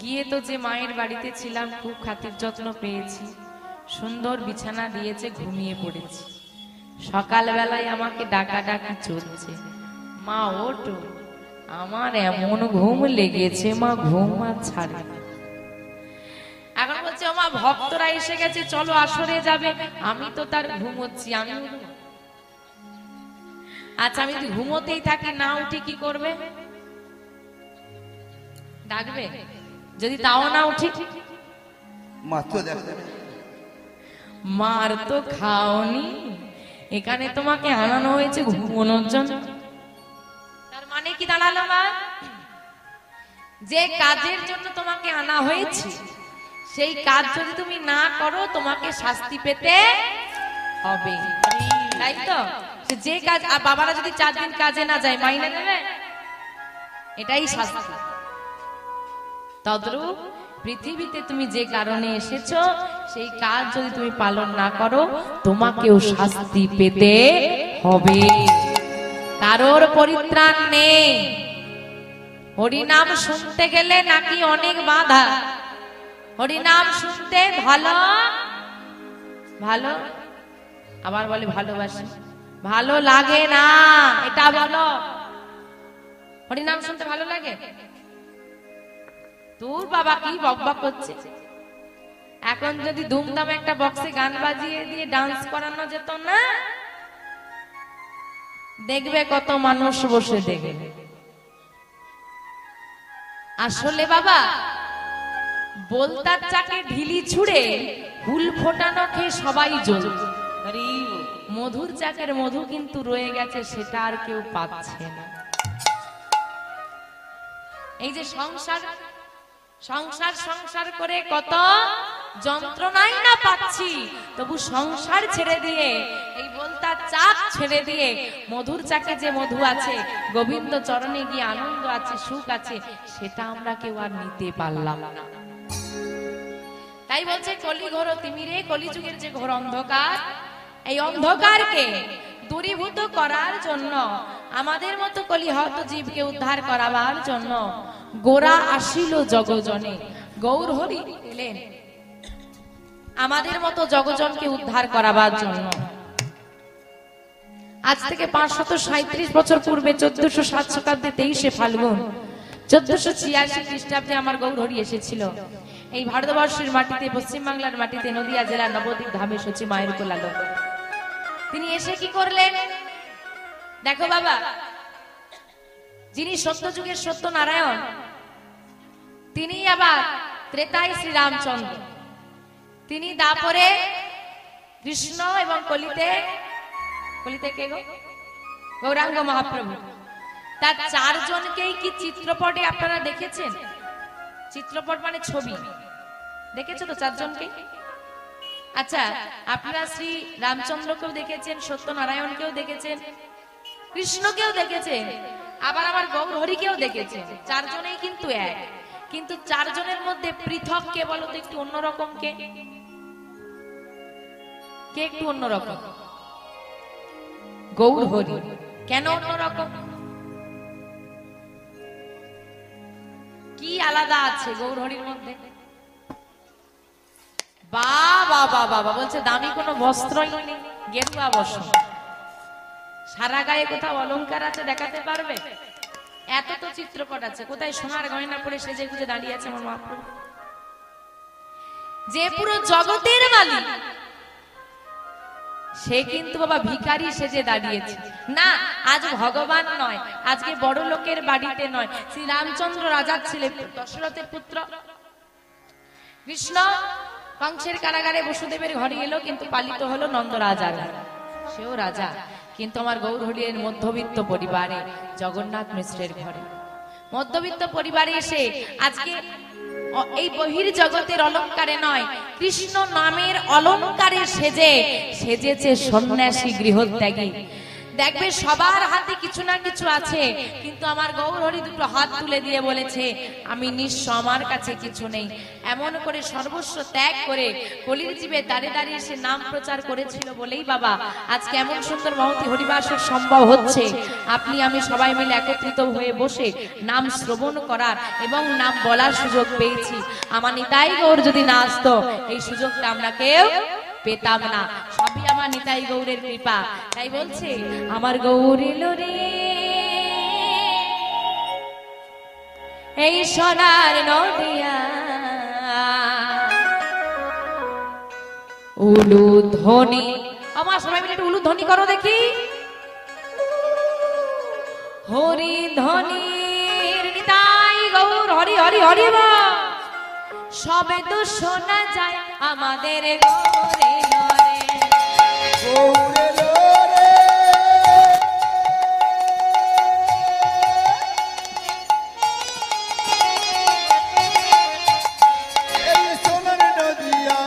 গিয়ে তো যে মায়ের বাড়িতে ছিলাম খুব খাতির যত্ন পেয়েছি, সুন্দর বিছানা দিয়েছে, ঘুমিয়ে পড়েছি। সকালবেলায় আমাকে ডাকাডাকি চলছে, মা ওঠো। আমার এমন ঘুম লেগেছে, মা ঘুম আর ছাড়ে। এখন বলছে ও মা ভক্তরা এসে গেছে, চলো আসরে যাবে। আমি তো তার ঘুমোচ্ছি, আমি আচ্ছা আমি যদি ঘুমোতেই থাকি, না উঠি কি করবে? ডাকবে? যদি তাও না উঠি, মার তো খাওনি, এখানে তোমাকে আনানো হয়েছে ঘুমানোর জন্য। তার মানে কি দাঁড়ালো মা? যে কাজের জন্য তোমাকে আনা হয়েছে সেই কাজ যদি তুমি না করো তোমাকে শাস্তি পেতে হবে, তাই তো? যে কাজ, বাবারা যদি 4 দিন কাজে না যায় মাইনে নেবে, এটাই শাস্তি। তদ্রূপ পৃথিবীতে তুমি যে কারণে এসেছো সেই কাজ যদি তুমি পালন না করো তোমাকেও শাস্তি পেতে হবে। কারোর পরিত্রাণ নেই। হরিনাম শুনতে গেলে নাকি অনেক বাধা। হরিনাম শুনতে ভালো ভালো, আবার বলে ভালোবাসি, ভালো লাগে না, এটা বলো। হরিনাম শুনতে ভালো লাগে? তোর বাবা কি বকবক করছে। এখন যদি ধুমধাম একটা বক্সে গান বাজিয়ে দিয়ে ডান্স করানো যেত না, দেখবে কত মানুষ বসে দেখবে। আসলে বাবা বলতার চাকে ঢিলি ছুড়ে ফুল ফোটানো খেয়ে সবাই জ্বলছে, মধুর চাকের মধু কিন্তু রয়ে গেছে, সেটা আর কেউ পাচ্ছে না। এই যে সংসার সংসার সংসার করে কত যন্ত্রণাই না পাচ্ছি, তবু সংসার ছেড়ে দিয়ে, এই বলতার চাক ছেড়ে দিয়ে মধুর চাকে যে মধু আছে, গোবিন্দ চরণে গিয়ে আনন্দ আছে, সুখ আছে, সেটা আমরা কেউ আর নিতে পারলাম না। তাই বলছে কলি ঘোর তিমিরে, কলিযুগের যে ঘোর অন্ধকার, এই অন্ধকারকে দূরীভূত করার জন্য, আমাদের মতো কলিহত জীবকে উদ্ধার করাবার জন্য গোরা আসিল জগজনে। গৌর হরি এলেন আমাদের মতো জগজনকে উদ্ধার করাবার জন্য। আজ থেকে 537 বছর পূর্বে 1407 শতাব্দে 23শে ফাল্গুন 1486 খ্রিস্টাব্দে আমার গৌর হরি এসেছিল এই ভারতবর্ষের মাটিতে, পশ্চিমবাংলার মাটিতে, নদিয়া জেলার নবদ্বীপ ধামে সচি মায়ের কোলালো। তিনি এসে কি করলেন দেখো বাবা, যিনি সত্য যুগের সত্য নারায়ণ, তিনি আবার ত্রেতায় শ্রীরামচন্দ্র, তিনি দাপরে কৃষ্ণ, এবং কলিতে কে গো? গৌরাঙ্গ মহাপ্রভু। তার 4 জনকেই কি চিত্রপটে আপনারা দেখেছেন? চিত্রপট মানে ছবি, দেখেছো তো 4 জনকে? আচ্ছা, আপনারা শ্রী রামচন্দ্রকেও দেখেছেন, সত্যনারায়ণকেও দেখেছেন, কৃষ্ণকেও দেখেছেন, আবার আমার গৌর হরিকেও দেখেছেন। 4 জনেই কিন্তু এক, কিন্তু 4 জনের মধ্যে পৃথক কে বলো তো একটু অন্যরকম? কে একটু অন্যরকম? গৌর হরি। কেন অন্যরকম? কি আলাদা আছে গৌর হরির মধ্যে? বাবা বাবা বলছে দামি কোনো বস্ত্রই নেই, গেরুয়া বস্ত্র, সারা গায়ে কোথাও অলংকার আছে দেখাতে পারবে? এত তো চিত্রপট আছে, কোথায় সোনার গয়না পরে সেজে গুজে দাঁড়িয়ে আছে আমার মহাপ্রভু, যে পুরো জগতের মালিক, সে কিন্তু বাবা ভিখারি সেজে দাঁড়িয়েছে না। আজ ভগবান নয়, আজকে বড় লোকের বাড়িতে নয়, শ্রী রামচন্দ্র রাজার ছেলে, দশরথের পুত্র কৃষ্ণ কংসের কারাগারে বসুদেবের ঘরে এলো, কিন্তু পালিত হলো নন্দ রাজার, সেও রাজা। কিন্তু আমার গৌর হরির মধ্যবিত্ত পরিবারে, জগন্নাথ মিশ্রের ঘরে, মধ্যবিত্ত পরিবারে এসে আজকে এই বহির জগতের অলংকারে নয়, কৃষ্ণ নামের অলংকারে সেজেছে সন্ন্যাসী গৃহত্যাগী। দেখবে সবার হাতে কিছু না কিছু আছে, কিন্তু আমার গৌরহরি দুটো হাত তুলে দিয়ে বলেছে আমি নিঃস্ব, আমার কাছে কিছু নেই। এমন করে সর্বস্ব ত্যাগ করে কলির জীবে দাঁড়িয়ে দাঁড়িয়ে সে নাম প্রচার করেছিল বলেই বাবা আজকে এমন সুন্দর মহতি হরিবাসর সম্ভব হচ্ছে। আপনি আমি সবাই মিলে একত্রিত হয়ে বসে নাম শ্রবণ করার এবং নাম বলার সুযোগ পেয়েছি। আমার নিতাই গৌর যদি না আসতো এই সুযোগটা আমরা কেউ পেতাম না। সবই আমার নিতাই গৌরের কৃপা। তাই বলছে আমার গৌর এলো রে এই সোনার নদিয়া, উলুধ্বনি। আমার সবাই মিলে একটু উলুধ্বনি করো দেখি। হরি ধ্বনির নিতাই গৌর হরি হরি হরি বল। সবে তো শোনা যায় আমাদের গৌরে লরে, গৌরে লরে এই সোনার নদিয়া,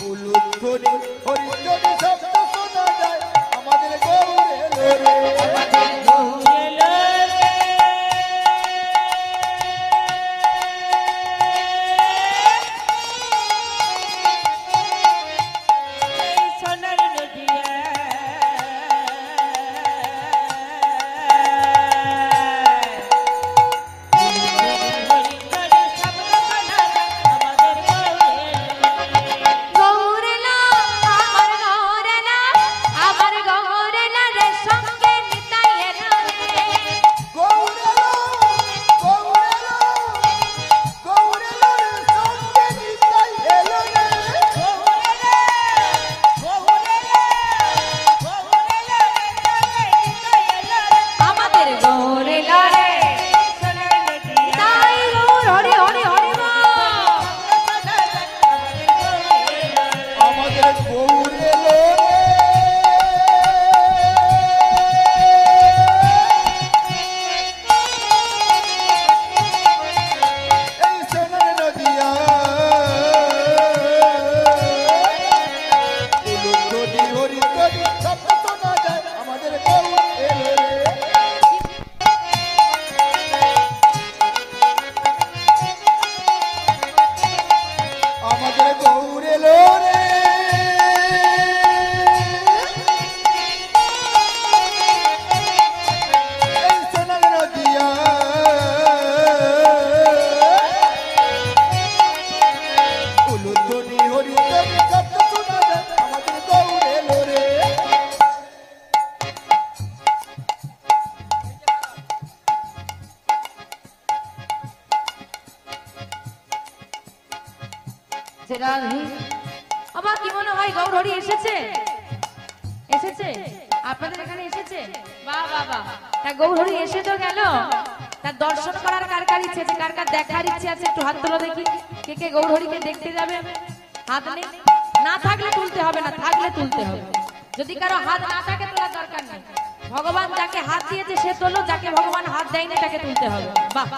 উলুধ্বনি হরিধ্বনি শব্দ শোনা যায় আমাদের গৌরে লরে, আমাদের গৌরে লরে। আমার কি মনে হয় গৌরহরি এসেছে, এসেছে আপনাদের এখানে এসেছে? বাহ বাহ বাহ। তা গৌরহরি এসে তো গেল, তার দর্শন করার কার কার ইচ্ছে আছে, কার কার দেখার ইচ্ছে আছে একটু হাত তোলো দেখি। কে কে গৌরহরিকে দেখতে যাবে? হাত নেই, না থাকলে তুলতে হবে না, থাকলে তুলতে হবে। যদি কারো হাত না থাকে তোলার দরকার নেই। ভগবান যাকে হাত দিয়েছে সে তোলো, যাকে ভগবান হাত দেয়নি তাকে তুলতে হবে। বাহ।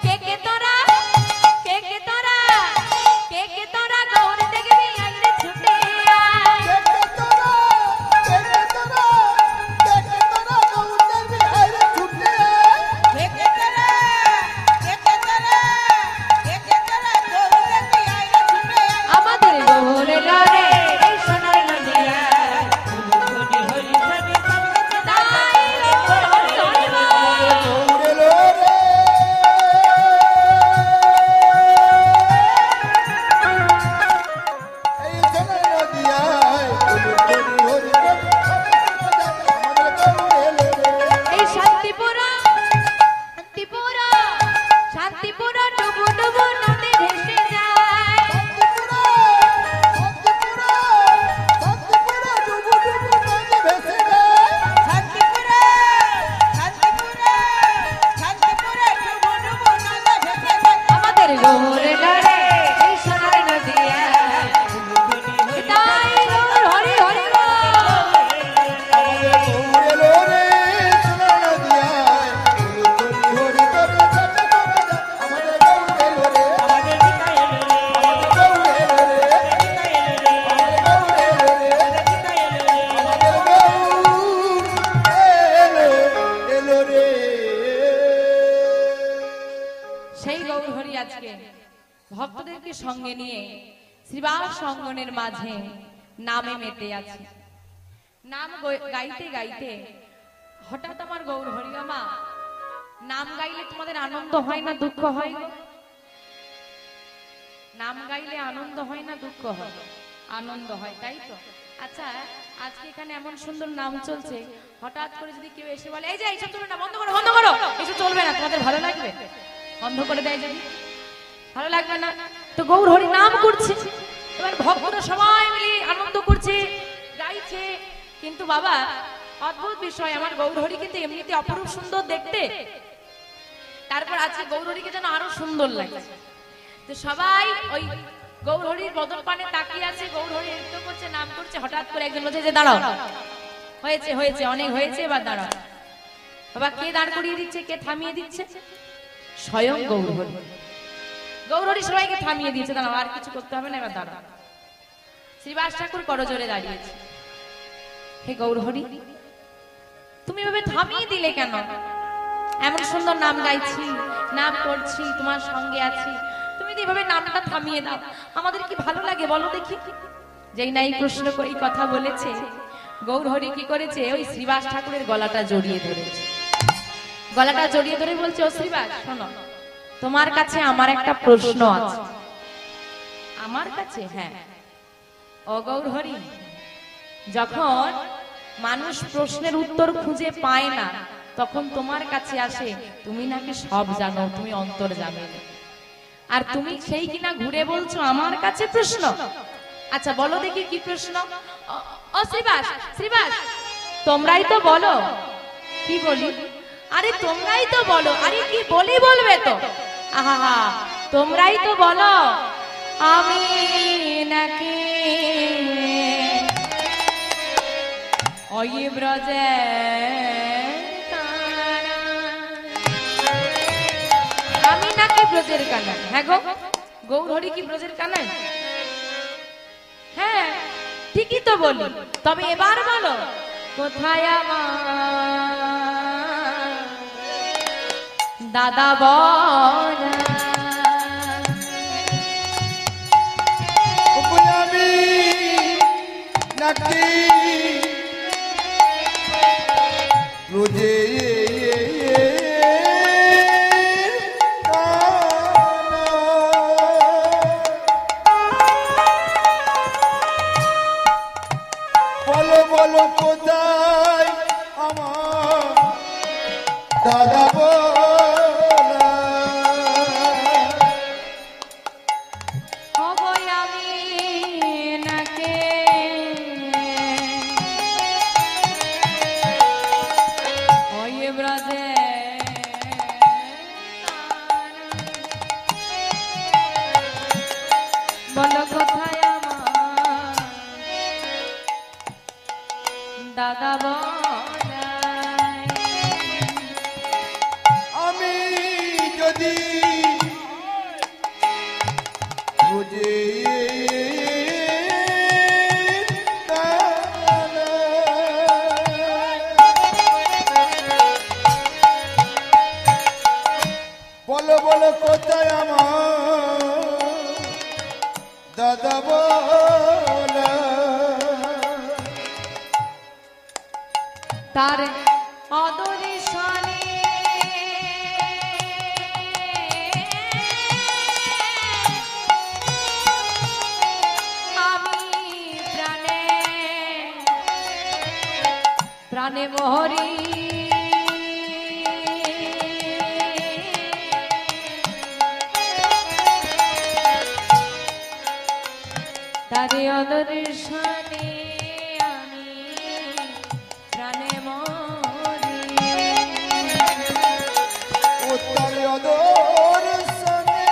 কে কে তোরা, কে কে তোরা, কে কে তোরা গৌর দেখবি আইলে ছুটে আয়। কে কে তোরা, কে কে তোরা, কে কে তোরা গৌর দেখবি আইলে ছুটে আয়। কে কে তোরা, কে কে তোরা, কে কে তোরা গৌর দেখবি আইলে ছুটে আয়। আমাদের গৌর লরে এই সোনার নদিয়া, হরি হরি হরি তাই গৌর হরি হরি বল। গৌরে লরে গৌর হরি আজকে ভক্তদেরকে সঙ্গে নিয়ে শ্রীবাস সঙ্গনের মাঝে নামে মেতে আছে। নাম গাইতে গাইতে হঠাৎ আমার গৌর হরি মা, নাম গাইলে তোমাদের আনন্দ হয় না দুঃখ হয়? নাম গাইলে আনন্দ হয় না দুঃখ হয়? আনন্দ হয়, তাই তো? আচ্ছা, আজকে এখানে এমন সুন্দর নাম চলছে, হঠাৎ করে যদি কেউ এসে বলে এই যে এইসব চলবে না, বন্ধ করো বন্ধ করো, এসব চলবে না, তোমাদের ভালো লাগবে? বন্ধ করে দেয় যদি, ভালো লাগবে না? তো গৌর হরি নাম করছে, এবার ভক্তরা সবাই মিলে আনন্দ করছে, গাইছে। কিন্তু বাবা, অদ্ভুত বিষয়, আমার গৌর হরি কিন্তু এমনিতে অপরূপ সুন্দর দেখতে, তারপর আজকে গৌর হরিকে যেন আরো সুন্দর লাগে। তো সবাই ওই গৌর হরির বদন পানে তাকিয়ে আছে, গৌর হরি নৃত্য করছে, নাম করছে। হঠাৎ করে একজন বলছে যে দাঁড়াও, হয়েছে হয়েছে, অনেক হয়েছে, এবার দাঁড়াও। বাবা, কে দাঁড় করিয়ে দিচ্ছে, কে থামিয়ে দিচ্ছে? স্বয়ং গৌর হরি। গৌর হরি সবাইকে থামিয়ে দিয়েছে, দাঁড়াও, আর কিছু করতে হবে না, এবার দাঁড়াও। শ্রীবাস ঠাকুর করজোড়ে দাঁড়িয়েছে। হে গৌর হরি, তুমি এভাবে থামিয়ে দিলে কেন? এমন সুন্দর নাম গাইছি, নাম করছি, তোমার সঙ্গে আছি, তুমি যদি এভাবে নামটা থামিয়ে দাও, আমাদের কি ভালো লাগে বলো দেখি? যেই না এই প্রশ্ন করে কথা বলেছে, গৌর হরি কি করেছে, ওই শ্রীবাস ঠাকুরের গলাটা জড়িয়ে ধরেছে। গলাটা জড়িয়ে ধরে বলছে, ও শ্রীবাস শোনো, তোমার কাছে আমার একটা প্রশ্ন আছে। আমার কাছে? হ্যাঁ। ও গৌর হরি, যখন মানুষ প্রশ্নের উত্তর খুঁজে পায় না, তখন তোমার কাছে আসে, তুমি নাকি সব জানো, তুমি অন্তর জানো, আর তুমি সেই কিনা ঘুরে বলছো আমার কাছে প্রশ্ন। আচ্ছা বলো দেখি কি প্রশ্ন? ও শ্রীবাস, শ্রীবাস তোমরাই তো বলো। কি বলি? আরে তোমরাই তো বলো। আরে কি বলি বলবে তো? আহা, তোমরাই তো বলো, আমি নাকি ওই ব্রজে, আমি নাকি ব্রজের কানাই। হ্যাঁ গো, গৌর হরি কি ব্রজের কানাই? হ্যাঁ ঠিকই তো বলি। তবে এবার বলো, কোথায় আমার দাদা বল? আমি নাকি রোজে বলো বলো কোথায় আমার দাদা বলা? হবই আমি নাকি ওই ব্রজে, বলো কোথায় আমার দাদা বলাই? আমি যদি রোজে বলো বলো কোথায় আমার দাদা বলা? তার অদরে শানে আমি প্রাণে প্রাণে মোহরি, তারে অদরে শানে আমি প্রাণে মরি। ও তার অদর সনে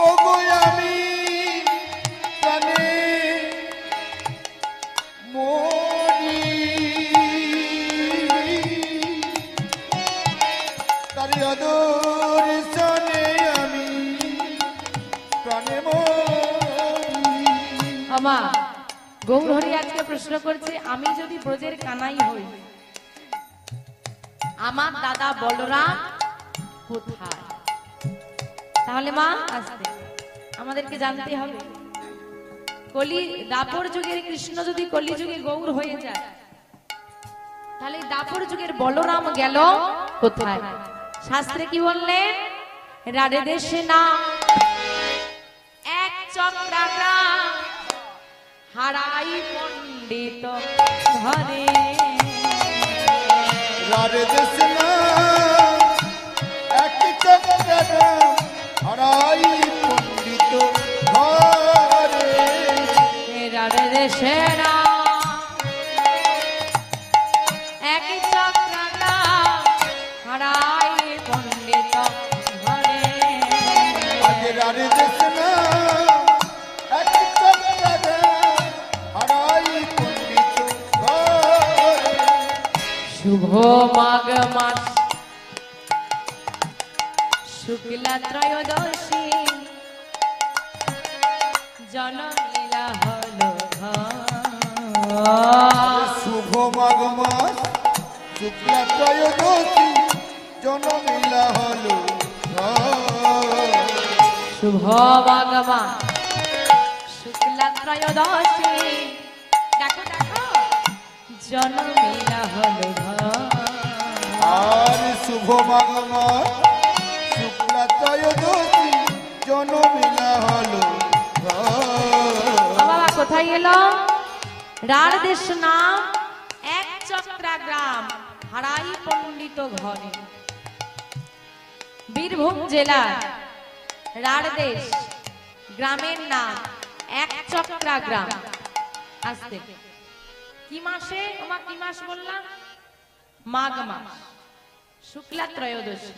ও গো আমি প্রাণে মরি। তার অদর সনে আমি প্রাণে মরি। আমা গৌরহরি আজকে প্রশ্ন করছে, আমি যদি ব্রজের কানাই হই, আমার দাদা বলরাম কোথায়? তাহলে মা আসতে আমাদেরকে জানতে হবে, কলি দাপর যুগের কৃষ্ণ যদি কলি যুগে গৌর হয়ে যায়, তাহলে দাপর যুগের বলরাম গেল কোথায়? শাস্ত্রে কি বললেন? রাধে দেশে না এক চক্রাগ্রাম হারাই পণ্ডিত ঘরে। রাধে কৃষ্ণ এক চক্রাগ্রাম হারাই পণ্ডিত ঘরে। রাধে দেশে না এক চক্রাগ্রাম হারাই পণ্ডিত ঘরে। আগে রাধে কৃষ্ণ এক চক্রাগ্রাম হারাই পণ্ডিত ঘরে। শুভ মাঘ মাস শুক্লা ত্রয়োদশী জনলীলা হলো শুভ মাঘ মাস শুক্লা ত্রয়োদশী জনমিলা হলো শুভ মাঘ মাস শুক্লা ত্রয়োদশী, দেখো দেখো জনলীলা হলো আর শুভ মাঘ মাস শুক্লা ত্রয়োদশী জনমিলা হলো বাবা কোথায় এলো? রার দেশ নাম এক চক্রাগ্রাম হারাই পণ্ডিত ঘরে। বীরভূম জেলার রার দেশ গ্রামের নাম এক চক্রাগ্রাম। আসতে কি মাসে? তোমার কি মাস বললাম? মাঘ মাস শুক্লা ত্রয়োদশী।